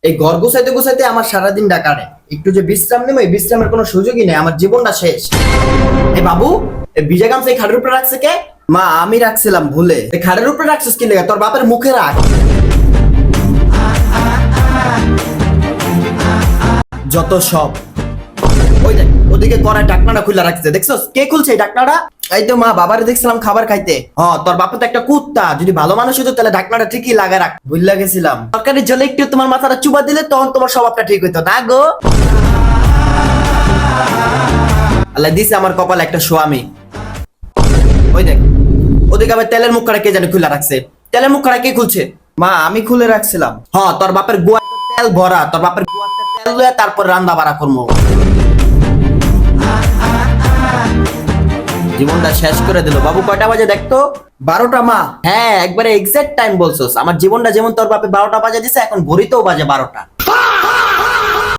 এই ঘর গুছাইতে গুছাইতে আমার সারাদিন কাটে। একটু যে বিশ্রাম নেবো, এই বিশ্রামের কোনো সুযোগই নেই, আমার জীবনটা শেষ। এ বাবু, এই ভিজা গামছা এই খাটের উপরে রাখছে কে? মা, আমি রাখছিলাম ভুলে। এই খাটের উপরে রাখছিস কি লেগে? তোর বাপের মুখে রাখ। যত সব। ওই দেখ, ওদিকে কড়াই ঢাকনাটা খুলে রাখছে, দেখছস? কে খুলছে এই ঢাকনাটা? এই তো মা, বাবারে দেখছিলাম খাবার খাইতে। তোর বাপে তো একটা কুত্তা, যদি ভালো মানুষ হতো তাহলে ঢাকনাটা ঠিকই লাগা রাখ। ভুলে গেছিলাম, তরকারির জলে একটু তোমার মাথাটা চুবা দিলে তখন তোমার স্বভাবটা ঠিক হইতো না গো। আল্লাহ দিছে আমার কপালে একটা স্বামী। ওই দেখ, ওদিকে আবার তেলের মুখ কে জানি খুলে রাখছে। তেলের মুখ কে খুলছে? মা, আমি খুলে রাখছিলাম। তোর বাপের গোয়া তেল ভরা, তোর বাপের গোয়াতে তেল লয়ে তারপর রান্না বাড়া করবো। জীবনটা শেষ করে দিল। বাবু কয়টা বাজে দেখতো? 12টা মা। হ্যাঁ, একবারে এক্সাক্ট টাইম বলছস। আমার জীবনটা যেমন তোর বাপে 12টা বাজে দিছে, এখন ঘড়িতেও বাজে 12টা।